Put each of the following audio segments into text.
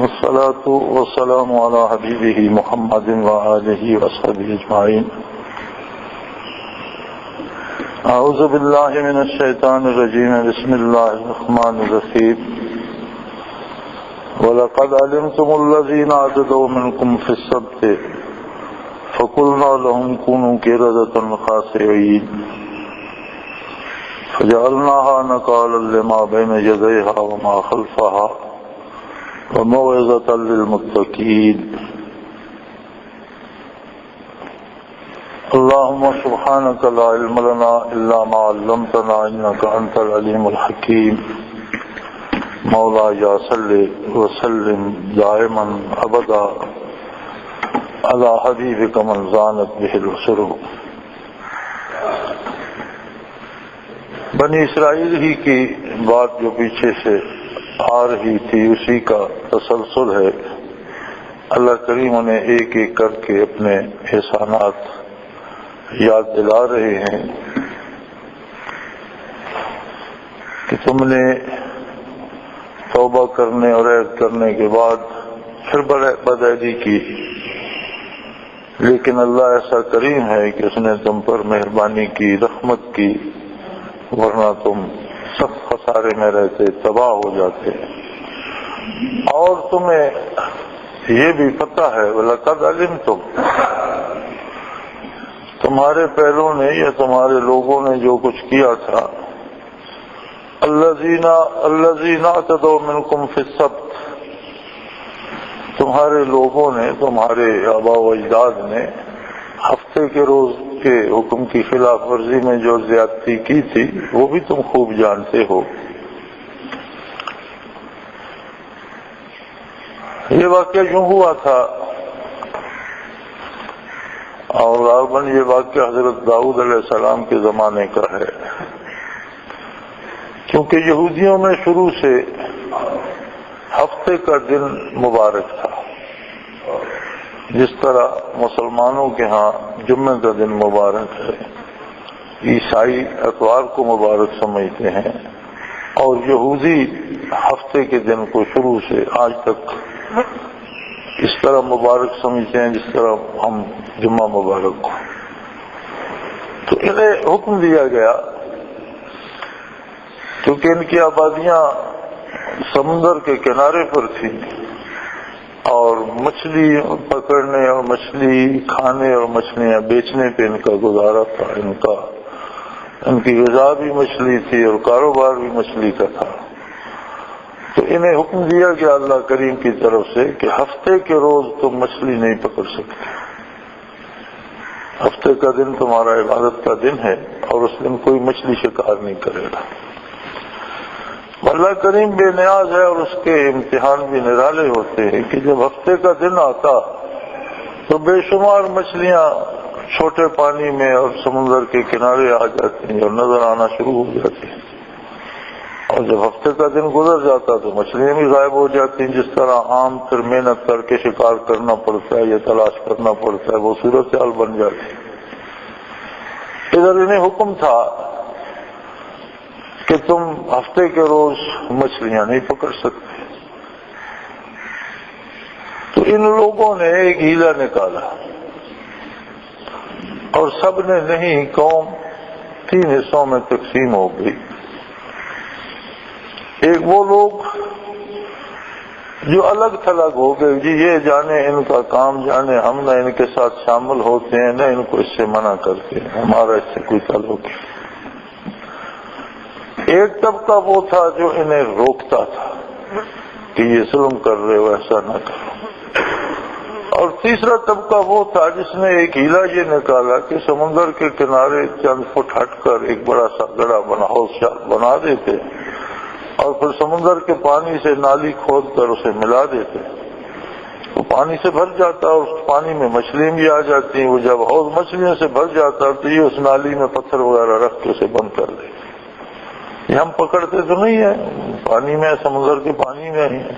والصلاة والسلام على حبيبه محمد وآله وصحبه أجمعين. أعوذ بالله من الشيطان الرجيم. بسم الله الرحمن الرحيم. ولقد علمتم الذين اعتدوا منكم في السبت فقلنا لهم كونوا قردة خاسئين فجعلناها نكالا لما بين يديها وما خلفها وموعظة للمتقين. اللهم سبحانك لا علم لنا إلا ما علمتنا إنك أنت العليم الحكيم. مولاي صل وسلم دائما أبدا على حبيبك من زانت به الأسر. بنی اسرائیل ہی کی بات جو پیچھے سے آ رہی تھی اسی کا تسلسل ہے. اللہ کریم انہیں ایک ایک کر کے اپنے احسانات یاد دلا رہے ہیں کہ تم نے توبہ کرنے اور عہد کرنے کے بعد پھر بدعہدی کی، لیکن اللہ ایسا کریم ہے کہ اس نے تم پر مہربانی کی، رحمت کی، ورنہ تم سخت خسارے میں رہتے، تباہ ہو جاتے. اور تمہیں یہ بھی پتہ ہے وَلَقَدْ عَلِمْتُمْ، تمہارے پہلوں نے یا تمہارے لوگوں نے جو کچھ کیا تھا، الَّذِينَ اعْتَدَوْا مِنْكُمْ فِي السَّبْتِ، تمہارے لوگوں نے، تمہارے آباء و اجداد نے ہفتے کے روز کے حکم کی خلاف ورزی میں جو زیادتی کی تھی وہ بھی تم خوب جانتے ہو. یہ واقعہ یوں ہوا تھا، اور غالباً یہ واقعہ حضرت داؤد علیہ السلام کے زمانے کا ہے، کیونکہ یہودیوں میں شروع سے ہفتے کا دن مبارک تھا، جس طرح مسلمانوں کے ہاں جمعہ کا دن مبارک ہے، عیسائی اتوار کو مبارک سمجھتے ہیں، اور یہودی ہفتے کے دن کو شروع سے آج تک اس طرح مبارک سمجھتے ہیں جس طرح ہم جمعہ مبارک کو. تو انہیں حکم دیا گیا، کیونکہ ان کی آبادیاں سمندر کے کنارے پر تھیں، اور مچھلی پکڑنے اور مچھلی کھانے اور مچھلیاں بیچنے پہ ان کا گزارا تھا. ان کی غذا بھی مچھلی تھی اور کاروبار بھی مچھلی کا تھا. تو انہیں حکم دیا گیا اللہ کریم کی طرف سے کہ ہفتے کے روز تم مچھلی نہیں پکڑ سکتے. ہفتے کا دن تمہارا عبادت کا دن ہے اور اس دن کوئی مچھلی شکار نہیں کرے گا. اللہ کریم بے نیاز ہے اور اس کے امتحان بھی نرالے ہوتے ہیں کہ جب ہفتے کا دن آتا تو بے شمار مچھلیاں چھوٹے پانی میں اور سمندر کے کنارے آ جاتی ہیں اور نظر آنا شروع ہو جاتی ہیں، اور جب ہفتے کا دن گزر جاتا تو مچھلیاں بھی غائب ہو جاتی ہیں. جس طرح عام پھر محنت کر کے شکار کرنا پڑتا ہے یا تلاش کرنا پڑتا ہے، وہ صورتحال بن جاتی ہے. ادھر انہیں حکم تھا کہ تم ہفتے کے روز مچھلیاں نہیں پکڑ سکتے. تو ان لوگوں نے ایک ہیلا نکالا اور سب نے نہیں، قوم 3 حصوں میں تقسیم ہو گئی. ایک وہ لوگ جو الگ تھلگ ہو گئے، جی یہ جانے ان کا کام جانے، ہم نہ ان کے ساتھ شامل ہوتے ہیں نہ ان کو اس سے منع کرتے ہیں، ہمارا اس سے کوئی تعلق نہیں. ایک طبقہ وہ تھا جو انہیں روکتا تھا کہ یہ ظلم کر رہے ہو، ایسا نہ کرو. اور تیسرا طبقہ وہ تھا جس نے ایک ہیلا یہ نکالا کہ سمندر کے کنارے چند فٹ ہٹ کر ایک بڑا سا گڑھا بنا دیتے اور پھر سمندر کے پانی سے نالی کھود کر اسے ملا دیتے. وہ پانی سے بھر جاتا اور اس پانی میں مچھلیاں بھی آ جاتی ہیں. وہ جب حوض مچھلیوں سے بھر جاتا تو یہ اس نالی میں پتھر وغیرہ رکھ کے اسے بند کر دیتے. یہ ہم پکڑتے تو نہیں ہیں، پانی میں، سمندر کے پانی میں ہی ہیں،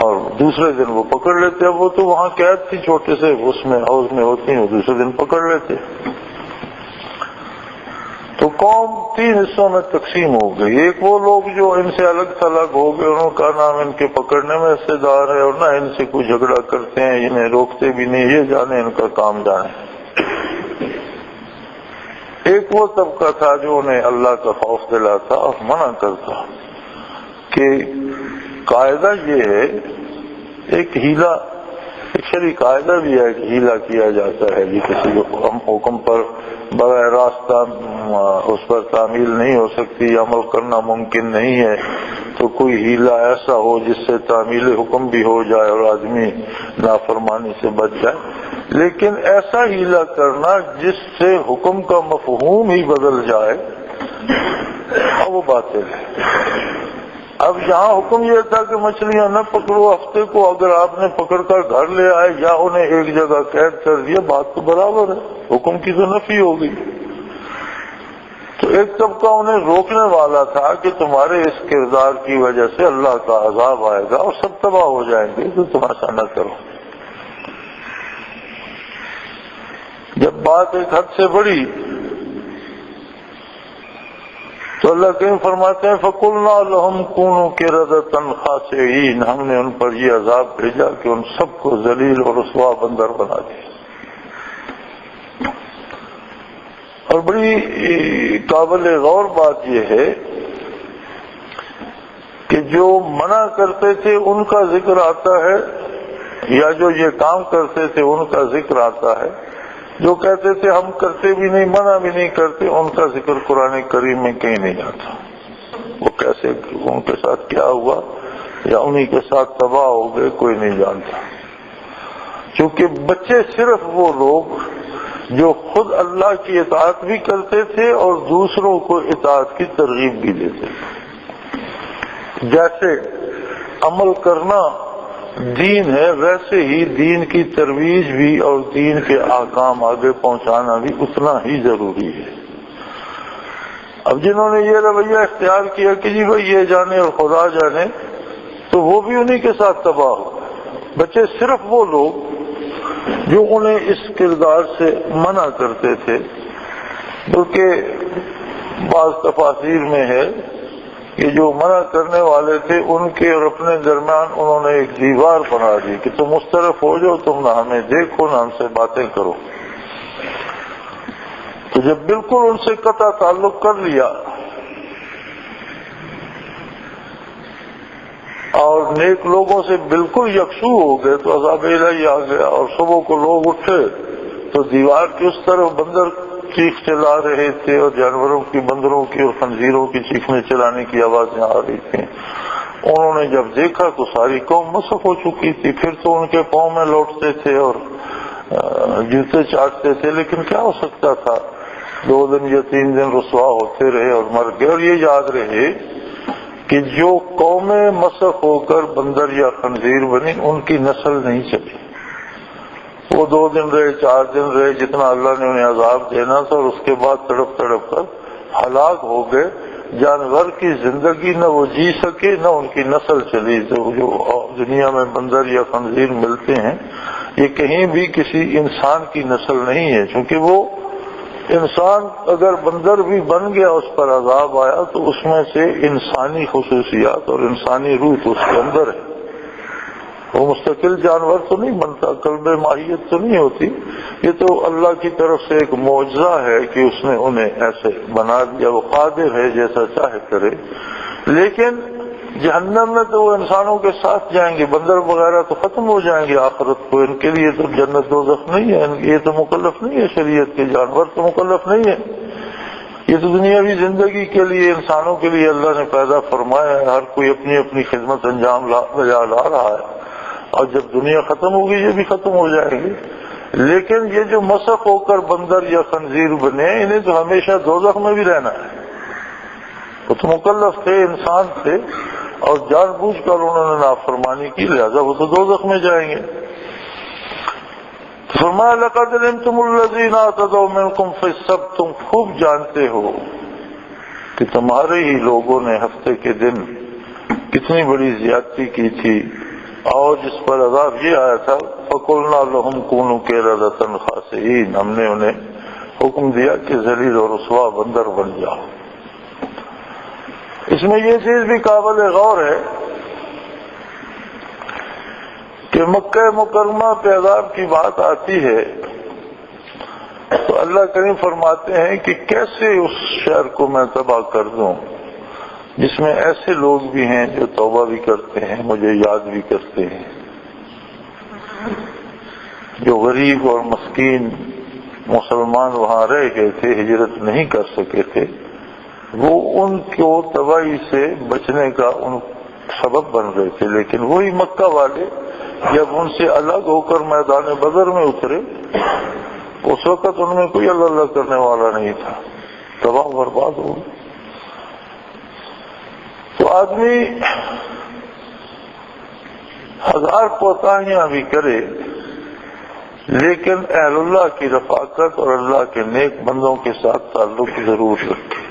اور دوسرے دن وہ پکڑ لیتے. اب وہ تو وہاں قید تھی چھوٹے سے اس میں حوض میں ہوتی ہیں، وہ دوسرے دن پکڑ لیتے. تو قوم 3 حصوں میں تقسیم ہو گئی. ایک وہ لوگ جو ان سے الگ تھلگ ہو گئے، انہوں کا نام ان کے پکڑنے میں حصے دار ہے اور نہ ان سے کوئی جھگڑا کرتے ہیں، انہیں روکتے بھی نہیں، یہ جانے ان کا کام جانے. ایک وہ طبقہ تھا جو انہیں اللہ کا خوف دلاتا اور منع کرتا کہ قاعدہ یہ ہے، ایک ہیلا، ایک شرعی قاعدہ بھی ہے کہ ہیلا کیا جاتا ہے، کسی حکم پر بغیر راستہ اس پر تعمیل نہیں ہو سکتی، عمل کرنا ممکن نہیں ہے، تو کوئی ہیلا ایسا ہو جس سے تعمیل حکم بھی ہو جائے اور آدمی نافرمانی سے بچ جائے. لیکن ایسا ہیلا کرنا جس سے حکم کا مفہوم ہی بدل جائے، وہ باطل ہے. اب یہاں حکم یہ تھا کہ مچھلیاں نہ پکڑو، ہفتے کو اگر آپ نے پکڑ کر گھر لے آئے یا انہیں ایک جگہ قید کر دیا، بات تو برابر ہے، حکم کی تو نفی ہو گئی. تو ایک طبقہ انہیں روکنے والا تھا کہ تمہارے اس کردار کی وجہ سے اللہ کا عذاب آئے گا اور سب تباہ ہو جائیں گے، تو تم ایسا نہ کرو. جب بات ایک حد سے بڑھی تو اللہ کہیں فرماتے ہیں فَقُلْنَا لَهُمْ كُونُوا قِرَدَةً خَاسِئِينَ، ہم نے ان پر یہ عذاب بھیجا کہ ان سب کو ذلیل اور رسوا بندر بنا دیا. اور بڑی قابل غور بات یہ ہے کہ جو منع کرتے تھے ان کا ذکر آتا ہے، یا جو یہ کام کرتے تھے ان کا ذکر آتا ہے. جو کہتے تھے ہم کرتے بھی نہیں، منع بھی نہیں کرتے، ان کا ذکر قرآن کریم میں کہیں نہیں آتا. وہ کیسے، ان کے ساتھ کیا ہوا یا انہی کے ساتھ تباہ ہو گئے، کوئی نہیں جانتا. چونکہ بچے صرف وہ لوگ جو خود اللہ کی اطاعت بھی کرتے تھے اور دوسروں کو اطاعت کی ترغیب بھی دیتے تھے. جیسے عمل کرنا دین ہے، ویسے ہی دین کی ترویج بھی اور دین کے احکام آگے پہنچانا بھی اتنا ہی ضروری ہے. اب جنہوں نے یہ رویہ اختیار کیا کہ جی بھائی یہ جانے اور خدا جانے، تو وہ بھی انہی کے ساتھ تباہ ہو. بچے صرف وہ لوگ جو انہیں اس کردار سے منع کرتے تھے، بلکہ بعض تفاسیر میں ہے کہ جو منع کرنے والے تھے ان کے اور اپنے درمیان انہوں نے ایک دیوار بنا دی کہ تم اس طرف ہو جاؤ، تم نہ ہمیں دیکھو نہ ہم سے باتیں کرو. تو جب بالکل ان سے قطع تعلق کر لیا اور نیک لوگوں سے بالکل یکسو ہو گئے تو عذاب الہی آ گیا. اور صبح کو لوگ اٹھے تو دیوار کی اس طرف بندر چیخ چلا رہے تھے اور جانوروں کی، بندروں کی اور خنزیروں کی چیخنے چلانے کی آوازیں آ رہی تھیں. انہوں نے جب دیکھا تو ساری قوم مسخ ہو چکی تھی. پھر تو ان کے پاؤں میں لوٹتے تھے اور جوتے چاٹتے تھے، لیکن کیا ہو سکتا تھا. 2 دن یا 3 دن رسوا ہوتے رہے اور مر گئے. اور یہ یاد رہے کہ جو قومیں مسخ ہو کر بندر یا خنزیر بنی ان کی نسل نہیں چلی. وہ 2 دن رہے، 4 دن رہے، جتنا اللہ نے انہیں عذاب دینا تھا، اور اس کے بعد تڑپ تڑپ کر ہلاک ہو گئے. جانور کی زندگی نہ وہ جی سکے نہ ان کی نسل چلی. تو جو دنیا میں بندر یا خنزیر ملتے ہیں یہ کہیں بھی کسی انسان کی نسل نہیں ہے، چونکہ وہ انسان اگر بندر بھی بن گیا، اس پر عذاب آیا تو اس میں سے انسانی خصوصیات اور انسانی روح تو اس کے اندر ہے. وہ مستقل جانور تو نہیں بنتا، قلب ماہیت تو نہیں ہوتی. یہ تو اللہ کی طرف سے ایک معجزہ ہے کہ اس نے انہیں ایسے بنا دیا. وہ قادر ہے جیسا چاہے کرے. لیکن جہنم میں تو وہ انسانوں کے ساتھ جائیں گے، بندر وغیرہ تو ختم ہو جائیں گے آخرت کو. ان کے لیے تو جنت دوزخ نہیں ہے، یہ تو مکلف نہیں ہے شریعت کے. جانور تو مکلف نہیں ہے. یہ تو دنیاوی زندگی کے لیے انسانوں کے لیے اللہ نے پیدا فرمایا ہے. ہر کوئی اپنی اپنی خدمت انجام لا رہا ہے، اور جب دنیا ختم ہوگی یہ بھی ختم ہو جائے گی. لیکن یہ جو مسخ ہو کر بندر یا خنزیر بنے، انہیں تو ہمیشہ دوزخ میں بھی رہنا ہے. وہ تو مکلف تھے، انسان تھے، اور جان بوجھ کر انہوں نے نافرمانی کی، لہذا وہ تو دوزخ میں جائیں گے. فرمایا لقد علمتم الذین اعتدوا منکم فی السبت، تم خوب جانتے ہو کہ تمہارے ہی لوگوں نے ہفتے کے دن کتنی بڑی زیادتی کی تھی، اور جس پر عذاب یہ آیا تھا فَقُلْنَا لَهُمْ كُونُوا قِرَدَةً خَاسِئِينَ، ہم نے انہیں حکم دیا کہ ذلیل اور رسوا بندر بن جاؤ۔ اس میں یہ چیز بھی قابل غور ہے کہ مکہ مکرمہ پہ عذاب کی بات آتی ہے تو اللہ کریم فرماتے ہیں کہ کیسے اس شہر کو میں تباہ کر دوں جس میں ایسے لوگ بھی ہیں جو توبہ بھی کرتے ہیں، مجھے یاد بھی کرتے ہیں، جو غریب اور مسکین مسلمان وہاں رہ گئے تھے، ہجرت نہیں کر سکے تھے، وہ ان کو تباہی سے بچنے کا ان سبب بن رہے تھے۔ لیکن وہی مکہ والے جب ان سے الگ ہو کر میدان بدر میں اترے، اس وقت ان میں کوئی اللہ اللہ کرنے والا نہیں تھا، تباہ برباد ہو گئے۔ تو آدمی ہزار کوتاہیاں بھی کرے لیکن اہل اللہ کی رفاقت اور اللہ کے نیک بندوں کے ساتھ تعلق ضرور رکھے۔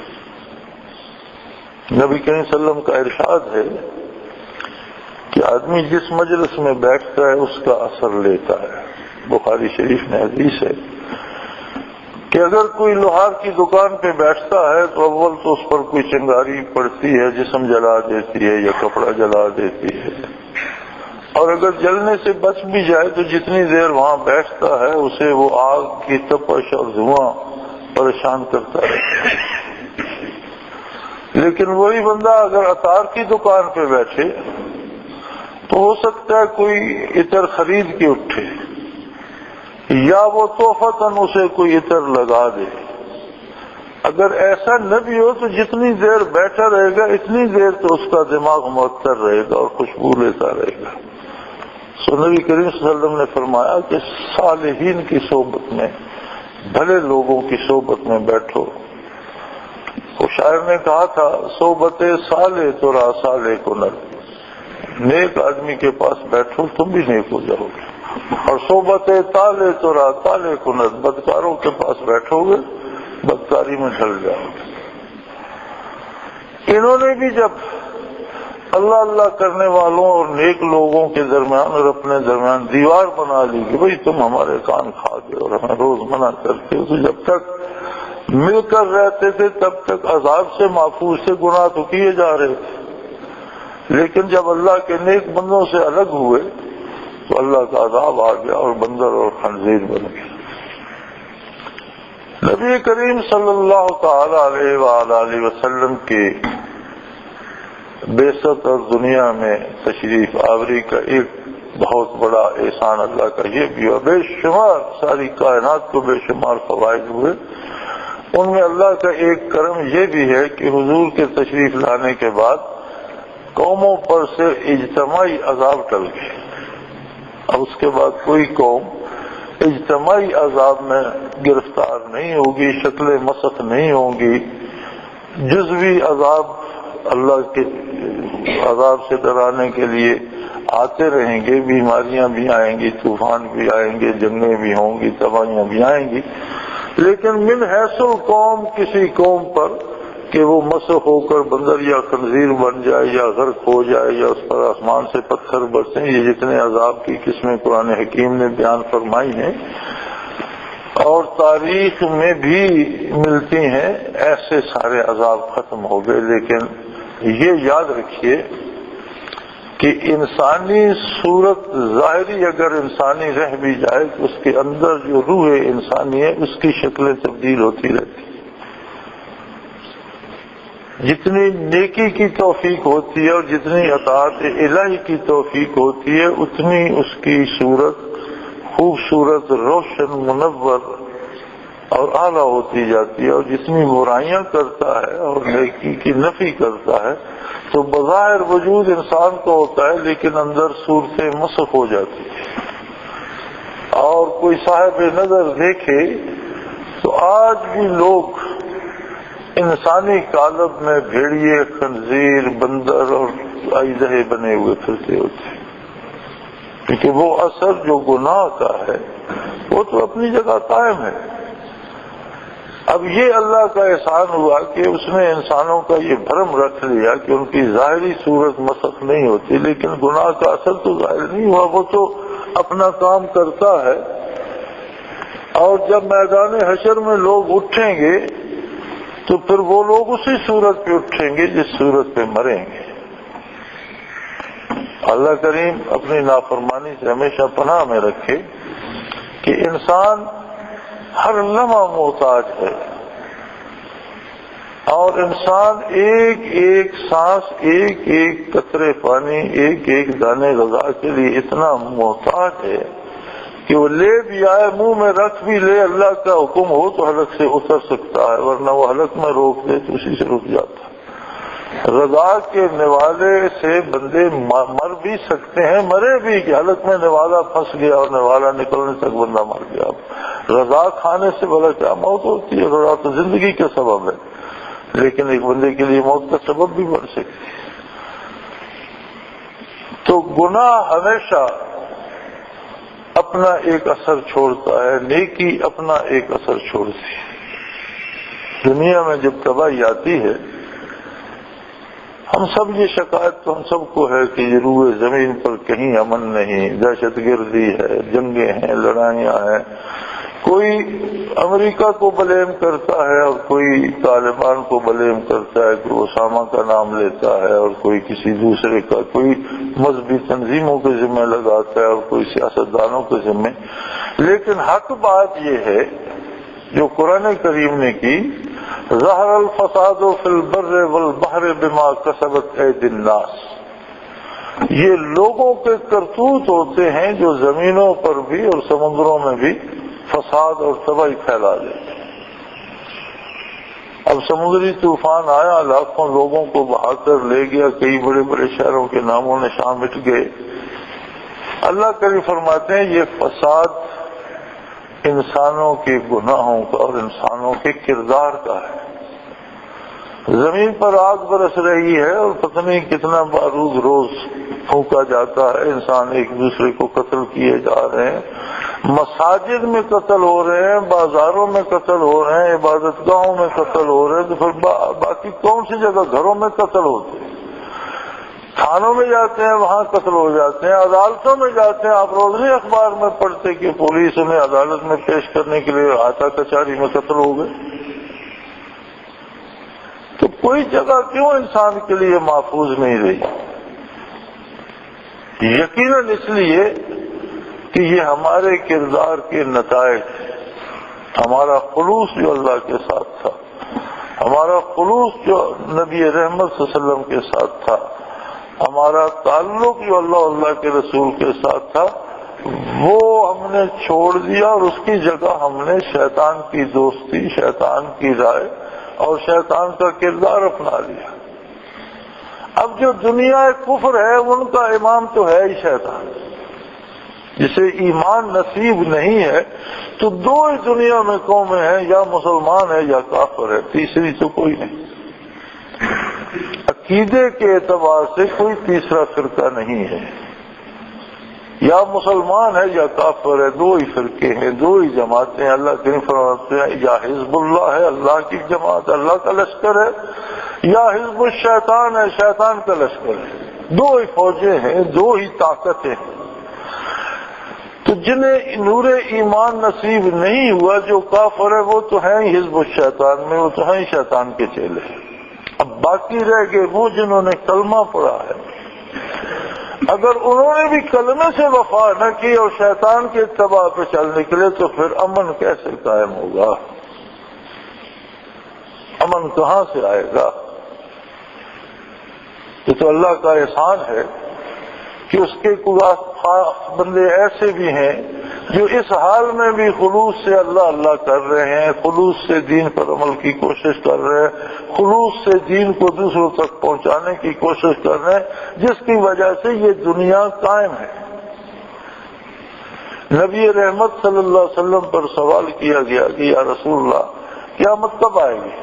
نبی کریم صلی اللہ علیہ وسلم کا ارشاد ہے کہ آدمی جس مجلس میں بیٹھتا ہے اس کا اثر لیتا ہے۔ بخاری شریف میں حدیث ہے کہ اگر کوئی لوہار کی دکان پہ بیٹھتا ہے تو اول تو اس پر کوئی چنگاری پڑتی ہے، جسم جلا دیتی ہے یا کپڑا جلا دیتی ہے، اور اگر جلنے سے بچ بھی جائے تو جتنی دیر وہاں بیٹھتا ہے اسے وہ آگ کی تپش اور دھواں پریشان کرتا ہے۔ لیکن وہی بندہ اگر عطار کی دکان پہ بیٹھے تو ہو سکتا ہے کوئی عطر خرید کے اٹھے یا وہ تحفتاً اسے کوئی عطر لگا دے۔ اگر ایسا نہ بھی ہو تو جتنی دیر بیٹھا رہے گا اتنی دیر تو اس کا دماغ معطر رہے گا اور خوشبو لیتا رہے گا۔ سو نبی کریم صلی اللہ علیہ وسلم نے فرمایا کہ صالحین کی صحبت میں، بھلے لوگوں کی صحبت میں بیٹھو۔ وہ شاعر نے کہا تھا، صحبت صالح تو را صالح کنر، نیک آدمی کے پاس بیٹھو تم بھی نیک ہو جاؤ گے، اور صحبت تالے تو را تالے کنر، بدکاروں کے پاس بیٹھو گے بدکاری میں ڈھل جاؤ گے۔ انہوں نے بھی جب اللہ اللہ کرنے والوں اور نیک لوگوں کے درمیان اور اپنے درمیان دیوار بنا لی کہ بھئی تم ہمارے کان کھا گئے اور ہمیں روز منع کرتے ہو، تو جب تک مل کر رہتے تھے تب تک عذاب سے محفوظ سے، گناہ تو کیے جا رہے تھے، لیکن جب اللہ کے نیک بندوں سے الگ ہوئے تو اللہ کا عذاب آ گیا اور بندر اور خنزیر بن گئے۔ نبی کریم صلی اللہ تعالی علیہ وآلہ وسلم کی بعثت اور دنیا میں تشریف آوری کا ایک بہت بڑا احسان اللہ کا یہ بھی ہوا، بے شمار ساری کائنات کو بے شمار فوائد ہوئے، ان میں اللہ کا ایک کرم یہ بھی ہے کہ حضور کے تشریف لانے کے بعد قوموں پر سے اجتماعی عذاب ٹل گئے۔ اب اس کے بعد کوئی قوم اجتماعی عذاب میں گرفتار نہیں ہوگی، شکل مسخ نہیں ہوں گی، جزوی عذاب اللہ کے عذاب سے ڈرانے کے لیے آتے رہیں گے، بیماریاں بھی آئیں گی، طوفان بھی آئیں گے، جنگیں بھی ہوں گی، تباہیاں بھی آئیں گی، لیکن من حیث القوم کسی قوم پر کہ وہ مسخ ہو کر بندر یا خنزیر بن جائے یا غرق ہو جائے یا اس پر آسمان سے پتھر برسیں، یہ جتنے عذاب کی قسمیں قرآن حکیم نے بیان فرمائی ہیں اور تاریخ میں بھی ملتی ہیں، ایسے سارے عذاب ختم ہو گئے۔ لیکن یہ یاد رکھیے کہ انسانی صورت ظاہری اگر انسانی رہ بھی جائے تو اس کے اندر جو روح انسانی ہے اس کی شکلیں تبدیل ہوتی رہتی، جتنی نیکی کی توفیق ہوتی ہے اور جتنی اطاعت الہی کی توفیق ہوتی ہے اتنی اس کی صورت خوبصورت، روشن، منور اور اعلیٰ ہوتی جاتی ہے، اور جتنی برائیاں کرتا ہے اور نیکی کی نفی کرتا ہے تو بظاہر وجود انسان کو ہوتا ہے لیکن اندر صورتیں مسخ ہو جاتی ہے۔ اور کوئی صاحب نظر دیکھے تو آج بھی لوگ انسانی قالب میں بھیڑیے، خنزیر، بندر اور اژدہے بنے ہوئے پھرتے ہوتے ہیں، کیونکہ وہ اثر جو گناہ کا ہے وہ تو اپنی جگہ قائم ہے۔ اب یہ اللہ کا احسان ہوا کہ اس نے انسانوں کا یہ بھرم رکھ لیا کہ ان کی ظاہری صورت مسخ نہیں ہوتی، لیکن گناہ کا اثر تو ظاہر نہیں ہوا، وہ تو اپنا کام کرتا ہے اور جب میدان حشر میں لوگ اٹھیں گے تو پھر وہ لوگ اسی صورت پہ اٹھیں گے جس صورت پہ مریں گے۔ اللہ کریم اپنی نافرمانی سے ہمیشہ پناہ میں رکھے کہ انسان ہر لمحہ محتاج ہے، اور انسان ایک ایک سانس، ایک ایک قطرے پانی، ایک ایک دانے غذا کے لیے اتنا محتاج ہے کہ وہ لے بھی آئے، منہ میں رکھ بھی لے، اللہ کا حکم ہو تو حلق سے اتر سکتا ہے، ورنہ وہ حلق میں روک دے تو اسی سے رک جاتا ہے۔ رضا کے نوالے سے بندے مر بھی سکتے ہیں، مرے بھی کہ حلق میں نوالا پھنس گیا اور نوالا نکلنے تک بندہ مر گیا۔ رضا کھانے سے بھلا کیا موت ہوتی ہے؟ رضا تو زندگی کا سبب ہے، لیکن ایک بندے کے لیے موت کا سبب بھی بن سکتی ہے۔ تو گناہ ہمیشہ اپنا ایک اثر چھوڑتا ہے، نیکی اپنا ایک اثر چھوڑتی ہے۔ دنیا میں جب تباہی آتی ہے، ہم سب یہ شکایت تو ہم سب کو ہے کہ یہ روئے زمین پر کہیں امن نہیں، دہشت گردی ہے، جنگیں ہیں، لڑائیاں ہیں، کوئی امریکہ کو بلیم کرتا ہے اور کوئی طالبان کو بلیم کرتا ہے، کوئی اسامہ کا نام لیتا ہے اور کوئی کسی دوسرے کا، کوئی مذہبی تنظیموں کے ذمہ لگاتا ہے اور کوئی سیاستدانوں کے ذمہ۔ لیکن حق بات یہ ہے جو قرآن کریم نے کی، ظہر الفساد فی البر والبحر بما کسبت ایدی الناس، یہ لوگوں کے کرتوت ہوتے ہیں جو زمینوں پر بھی اور سمندروں میں بھی فساد اور تباہی پھیلا دیتے۔ اب سمندری طوفان آیا، لاکھوں لوگوں کو بہا کر لے گیا، کئی بڑے بڑے شہروں کے ناموں نشان مٹ گئے۔ اللہ کریم فرماتے ہیں یہ فساد انسانوں کے گناہوں کا اور انسانوں کے کردار کا ہے۔ زمین پر آگ برس رہی ہے اور پتہ نہیں کتنا بارود روز پھونکا جاتا ہے، انسان ایک دوسرے کو قتل کیے جا رہے ہیں، مساجد میں قتل ہو رہے ہیں، بازاروں میں قتل ہو رہے ہیں، عبادت گاہوں میں قتل ہو رہے ہیں، تو پھر باقی کون سی جگہ؟ گھروں میں قتل ہوتے ہیں، تھانوں میں جاتے ہیں وہاں قتل ہو جاتے ہیں، عدالتوں میں جاتے ہیں، آپ روز نہیں اخبار میں پڑھتے کہ پولیس انہیں عدالت میں پیش کرنے کے لیے احاطہ کچہری میں قتل ہو گئے۔ تو کوئی جگہ کیوں انسان کے لیے محفوظ نہیں رہی؟ یقیناً اس لیے کہ یہ ہمارے کردار کے نتائج، ہمارا خلوص جو اللہ کے ساتھ تھا، ہمارا خلوص جو نبی رحمت صلی اللہ علیہ وسلم کے ساتھ تھا، ہمارا تعلق جو اللہ کے رسول کے ساتھ تھا، وہ ہم نے چھوڑ دیا اور اس کی جگہ ہم نے شیطان کی دوستی، شیطان کی رائے اور شیطان کا کردار اپنا لیا۔ اب جو دنیا کفر ہے ان کا امام تو ہے ہی شیطان، جسے ایمان نصیب نہیں ہے تو دو ہی دنیا میں قومیں ہیں، یا مسلمان ہے یا کافر ہے، تیسری تو کوئی نہیں۔ عقیدے کے اعتبار سے کوئی تیسرا فرقہ نہیں ہے، یا مسلمان ہے یا کافر ہے، دو ہی فرقے ہیں، دو ہی جماعتیں۔ اللہ کے فرماتے ہیں یا حزب اللہ ہے، اللہ کی جماعت، اللہ کا لشکر ہے، یا حزب الشیطان ہے، شیطان کا لشکر ہے۔ دو ہی فوجیں ہیں، دو ہی طاقتیں ہیں۔ تو جنہیں نور ایمان نصیب نہیں ہوا، جو کافر ہے، وہ تو ہیں ہی حزب الشیطان میں، وہ تو ہیں ہی شیطان کے چیلے۔ اب باقی رہ گئے وہ جنہوں نے کلمہ پڑھا ہے۔ اگر انہوں نے بھی کلمے سے وفا نہ کی اور شیطان کے اتباع پہ چل نکلے تو پھر امن کیسے قائم ہوگا؟ امن کہاں سے آئے گا؟ یہ تو اللہ کا احسان ہے کہ اس کے خاص بندے ایسے بھی ہیں جو اس حال میں بھی خلوص سے اللہ اللہ کر رہے ہیں، خلوص سے دین پر عمل کی کوشش کر رہے ہیں، خلوص سے دین کو دوسروں تک پہنچانے کی کوشش کر رہے ہیں، جس کی وجہ سے یہ دنیا قائم ہے۔ نبی رحمت صلی اللہ علیہ وسلم پر سوال کیا گیا کہ یا رسول اللہ قیامت کب آئے گی؟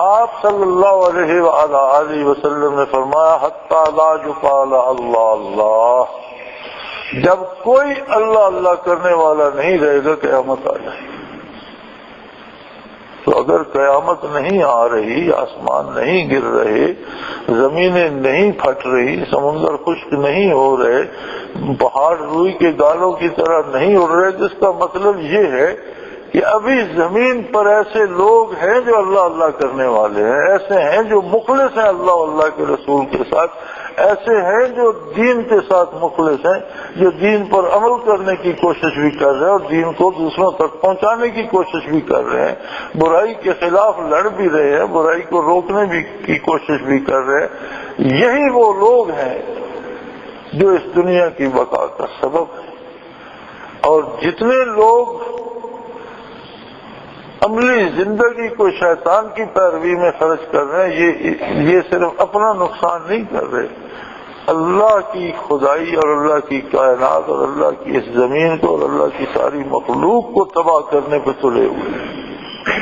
آپ صلی اللہ علیہ وآلہ وسلم نے فرمایا حتی لا یقال اللہ اللہ، جب کوئی اللہ اللہ کرنے والا نہیں رہے گا قیامت آ جائے گی۔ تو اگر قیامت نہیں آ رہی، آسمان نہیں گر رہے، زمینیں نہیں پھٹ رہی، سمندر خشک نہیں ہو رہے، پہاڑ روئی کے گالوں کی طرح نہیں اڑ رہے، جس کا مطلب یہ ہے کہ ابھی زمین پر ایسے لوگ ہیں جو اللہ اللہ کرنے والے ہیں، ایسے ہیں جو مخلص ہیں اللہ اللہ کے رسول کے ساتھ، ایسے ہیں جو دین کے ساتھ مخلص ہیں، جو دین پر عمل کرنے کی کوشش بھی کر رہے ہیں اور دین کو دوسروں تک پہنچانے کی کوشش بھی کر رہے ہیں، برائی کے خلاف لڑ بھی رہے ہیں، برائی کو روکنے کی کوشش بھی کر رہے ہیں۔ یہی وہ لوگ ہیں جو اس دنیا کی بقا کا سبب ہے۔ اور جتنے لوگ عملی زندگی کو شیطان کی پیروی میں خرچ کر رہے ہیں، یہ صرف اپنا نقصان نہیں کر رہے، اللہ کی خدائی اور اللہ کی کائنات اور اللہ کی اس زمین کو اور اللہ کی ساری مخلوق کو تباہ کرنے پہ تلے ہوئے ہیں،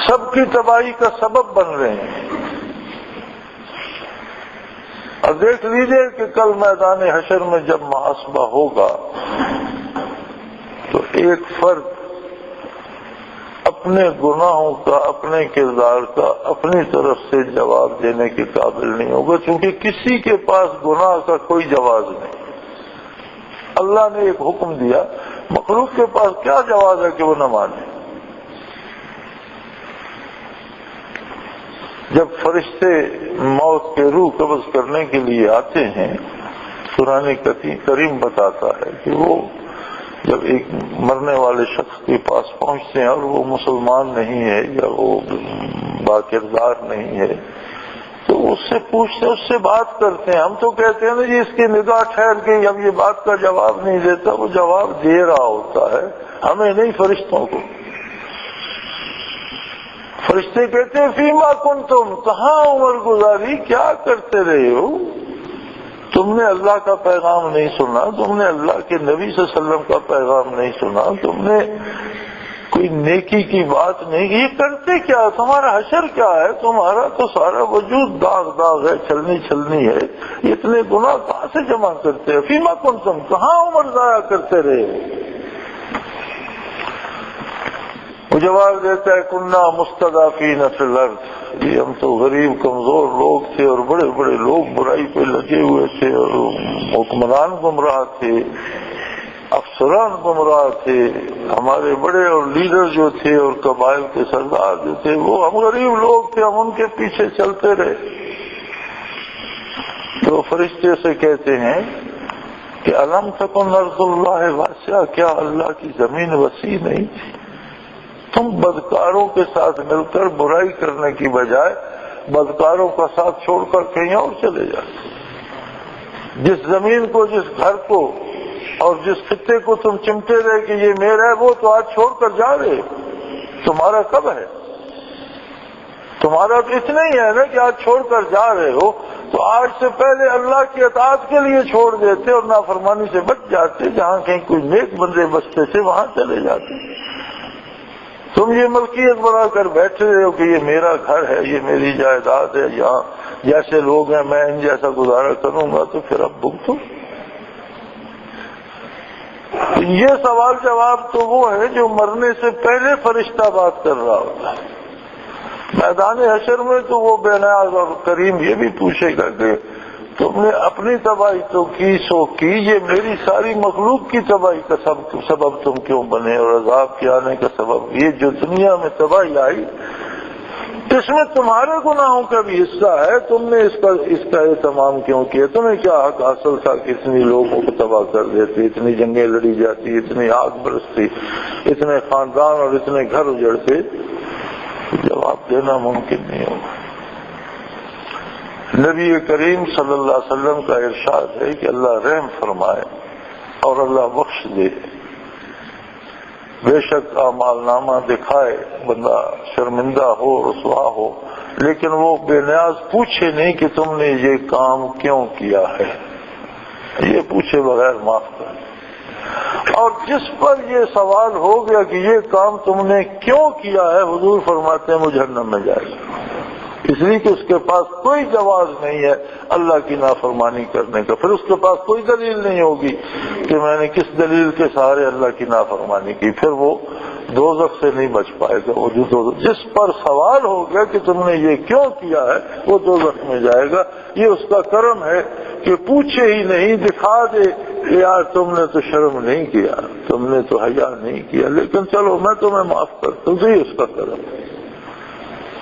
سب کی تباہی کا سبب بن رہے ہیں۔ اور دیکھ لیجئے کہ کل میدان حشر میں جب محاسبہ ہوگا تو ایک فرد اپنے گناہوں کا، اپنے کردار کا اپنی طرف سے جواب دینے کے قابل نہیں ہوگا، چونکہ کسی کے پاس گناہ کا کوئی جواز نہیں۔ اللہ نے ایک حکم دیا، مخلوق کے پاس کیا جواز ہے کہ وہ نہ مانے؟ جب فرشتے موت کے روح قبض کرنے کے لیے آتے ہیں، قرآن کریم بتاتا ہے کہ وہ جب ایک مرنے والے شخص کے پاس پہنچتے ہیں اور وہ مسلمان نہیں ہے یا وہ باکردار نہیں ہے تو اس سے پوچھتے، اس سے بات کرتے ہیں۔ ہم تو کہتے ہیں نا جی اس کی نگاہ ٹھہر گئی، اب یہ بات کا جواب نہیں دیتا، وہ جواب دے رہا ہوتا ہے، ہمیں نہیں فرشتوں کو۔ فرشتے کہتے ہیں فیما کنتم، کہاں عمر گزاری، کیا کرتے رہے ہو؟ تم نے اللہ کا پیغام نہیں سنا، تم نے اللہ کے نبی صلی اللہ علیہ وسلم کا پیغام نہیں سنا، تم نے کوئی نیکی کی بات نہیں کی، یہ کرتے کیا؟ تمہارا حشر کیا ہے؟ تمہارا تو سارا وجود داغ داغ ہے، چھلنی ہے، اتنے گناہ کہاں سے جمع کرتے ہیں؟ فیما کنتم، کہاں عمر ضائع کرتے رہے؟ وہ جواب دیتا ہے کننا مستضعفین فی الارض، یہ ہم تو غریب کمزور لوگ تھے اور بڑے بڑے لوگ برائی پہ لگے ہوئے تھے اور حکمران گمراہ تھے، افسران گمراہ تھے، ہمارے بڑے اور لیڈر جو تھے اور قبائل کے سردار جو تھے وہ ہم غریب لوگ تھے، ہم ان کے پیچھے چلتے رہے۔ تو فرشتے سے کہتے ہیں کہ الم تکن ارض اللہ واسعہ، کیا اللہ کی زمین وسیع نہیں تھی؟ تم بدکاروں کے ساتھ مل کر برائی کرنے کی بجائے بدکاروں کا ساتھ چھوڑ کر کہیں اور چلے جاتے۔ جس زمین کو، جس گھر کو اور جس خطے کو تم چمٹے رہے کہ یہ میرا ہے، وہ تو آج چھوڑ کر جا رہے، تمہارا کب ہے؟ تمہارا تو اتنا ہی ہے نا کہ آج چھوڑ کر جا رہے ہو، تو آج سے پہلے اللہ کی اطاعت کے لیے چھوڑ دیتے اور نافرمانی سے بچ جاتے، جہاں کہیں کوئی نیک بندے بچتے تھے وہاں چلے جاتے۔ تم یہ ملکیت بنا کر بیٹھے ہو کہ یہ میرا گھر ہے، یہ میری جائیداد ہے، یہاں جیسے لوگ ہیں میں ان جیسا گزارا کروں گا، تو پھر اب بھگتو۔ یہ سوال جواب تو وہ ہے جو مرنے سے پہلے فرشتہ بات کر رہا ہوتا ہے۔ میدان حشر میں تو وہ بے نیاز اور کریم یہ بھی پوچھے گا کہ تم نے اپنی تباہی تو کی سو کی، یہ میری ساری مخلوق کی تباہی کا سبب تم کیوں بنے اور عذاب کے آنے کا سبب؟ یہ جو دنیا میں تباہی آئی اس میں تمہارے گناہوں کا بھی حصہ ہے، تم نے اس کا اہتمام کیوں کیا؟ تمہیں کیا حق حاصل تھا کہ اتنی لوگوں کو تباہ کر دیتے، اتنی جنگیں لڑی جاتی، اتنی آگ برستی، اتنے خاندان اور اتنے گھر اجڑتے؟ جواب دینا ممکن نہیں ہوگا۔ نبی کریم صلی اللہ علیہ وسلم کا ارشاد ہے کہ اللہ رحم فرمائے اور اللہ بخش دے، بے شک اعمال نامہ دکھائے، بندہ شرمندہ ہو، رسوا ہو، لیکن وہ بے نیاز پوچھے نہیں کہ تم نے یہ کام کیوں کیا ہے، یہ پوچھے بغیر معاف کر۔ اور جس پر یہ سوال ہو گیا کہ یہ کام تم نے کیوں کیا ہے، حضور فرماتے ہیں وہ جہنم میں جائے گا، اس لیے کہ اس کے پاس کوئی جواز نہیں ہے اللہ کی نافرمانی کرنے کا، پھر اس کے پاس کوئی دلیل نہیں ہوگی کہ میں نے کس دلیل کے سہارے اللہ کی نافرمانی کی، پھر وہ دوزخ سے نہیں بچ پائے گا. وہ جو جس پر سوال ہو گیا کہ تم نے یہ کیوں کیا ہے وہ دوزخ میں جائے گا. یہ اس کا کرم ہے کہ پوچھے ہی نہیں, دکھا دے کہ یار تم نے تو شرم نہیں کیا, تم نے تو حیا نہیں کیا, لیکن چلو میں تمہیں معاف کرتا ہوں. تو یہ اس کا کرم ہے.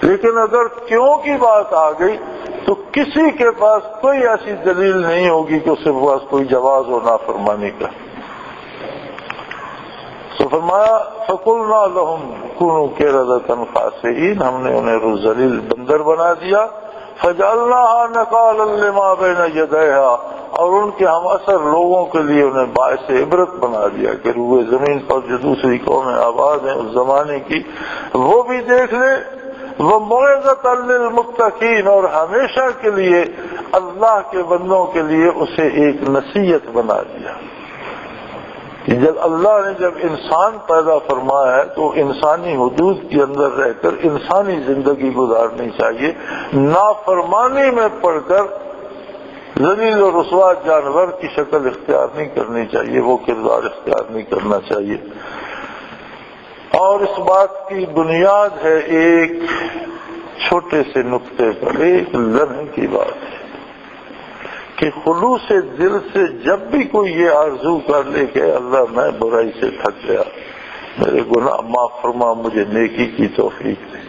لیکن اگر کیوں کی بات آ گئی تو کسی کے پاس کوئی ایسی دلیل نہیں ہوگی کہ اس کے پاس کوئی جواز ہو نافرمانی کا. تو فرمایا فَقُلْنَا لَهُمْ كُونُوا قِرَدَةً خَاسِئِينَ, ہم نے انہیں ذلیل بندر بنا دیا. فَجَعَلْنَاهَا نَكَالًا لِمَا بَيْنَ يَدَيْهَا, اور ان کے ہم اثر لوگوں کے لیے انہیں باعث عبرت بنا دیا کہ روئے زمین پر جو دوسری قومیں آباد ہیں اس زمانے کی وہ بھی دیکھ لے. وَمَوْعِظَةً لِّلْمُتَّقِينَ, اور ہمیشہ کے لیے اللہ کے بندوں کے لیے اسے ایک نصیحت بنا دیا. جب اللہ نے جب انسان پیدا فرمایا ہے تو انسانی حدود کے اندر رہ کر انسانی زندگی گزارنی چاہیے. نافرمانی میں پڑھ کر ذلیل و رسوا جانور کی شکل اختیار نہیں کرنی چاہیے, وہ کردار اختیار نہیں کرنا چاہیے. اور اس بات کی بنیاد ہے ایک چھوٹے سے نقطے پر, ایک لمحے کی بات ہے کہ خلوص دل سے جب بھی کوئی یہ آرزو کر لے کہ اللہ میں برائی سے تھک گیا, میرے گناہ معاف فرما, مجھے نیکی کی توفیق دے.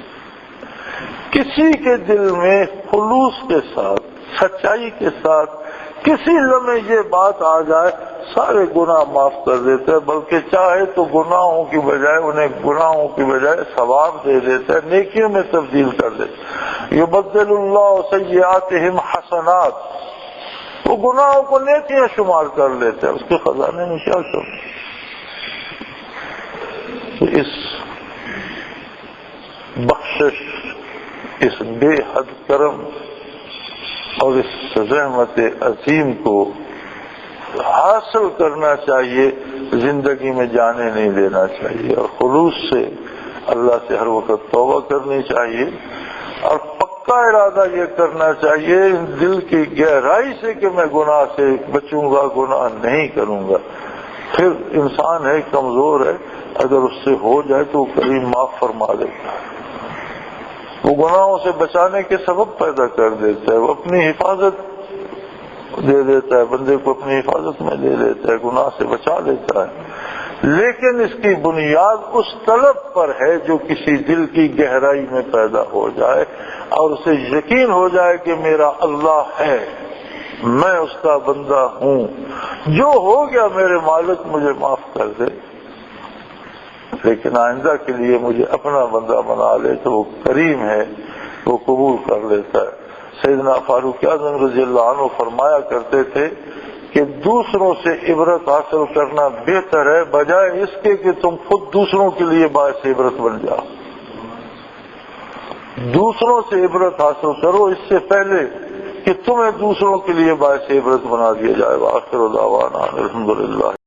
کسی کے دل میں خلوص کے ساتھ, سچائی کے ساتھ کسی لمحے یہ بات آ جائے, سارے گناہ معاف کر دیتا ہے, بلکہ چاہے تو گناہوں کی بجائے انہیں گناہوں کی بجائے ثواب دے دیتا ہے, نیکیوں میں تبدیل کر دیتا ہے. یبدل اللہ سیئاتہم حسنات, وہ گناہوں کو نیکیاں شمار کر لیتے ہیں, اس کے خزانے میں کیا کر. اس بخشش, اس بے حد کرم اور اس رحمت عظیم کو حاصل کرنا چاہیے, زندگی میں جانے نہیں دینا چاہیے, اور خلوص سے اللہ سے ہر وقت توبہ کرنی چاہیے, اور پکا ارادہ یہ کرنا چاہیے دل کی گہرائی سے کہ میں گناہ سے بچوں گا, گناہ نہیں کروں گا. پھر انسان ہے, کمزور ہے, اگر اس سے ہو جائے تو کریم معاف فرما دیتا ہے. وہ گناہوں سے بچانے کے سبب پیدا کر دیتا ہے, وہ اپنی حفاظت دے دیتا ہے, بندے کو اپنی حفاظت میں دے دیتا ہے, گناہ سے بچا لیتا ہے. لیکن اس کی بنیاد اس طلب پر ہے جو کسی دل کی گہرائی میں پیدا ہو جائے, اور اسے یقین ہو جائے کہ میرا اللہ ہے, میں اس کا بندہ ہوں, جو ہو گیا میرے مالک مجھے معاف کر دے, لیکن آئندہ کے لیے مجھے اپنا بندہ بنا لے, تو وہ کریم ہے, وہ قبول کر لیتا ہے. سیدنا فاروق اعظم رضی اللہ عنہ فرمایا کرتے تھے کہ دوسروں سے عبرت حاصل کرنا بہتر ہے بجائے اس کے کہ تم خود دوسروں کے لیے باعث عبرت بن جاؤ. دوسروں سے عبرت حاصل کرو اس سے پہلے کہ تمہیں دوسروں کے لیے باعث عبرت بنا دیا جائے. وآخر دعوانا الحمدللہ.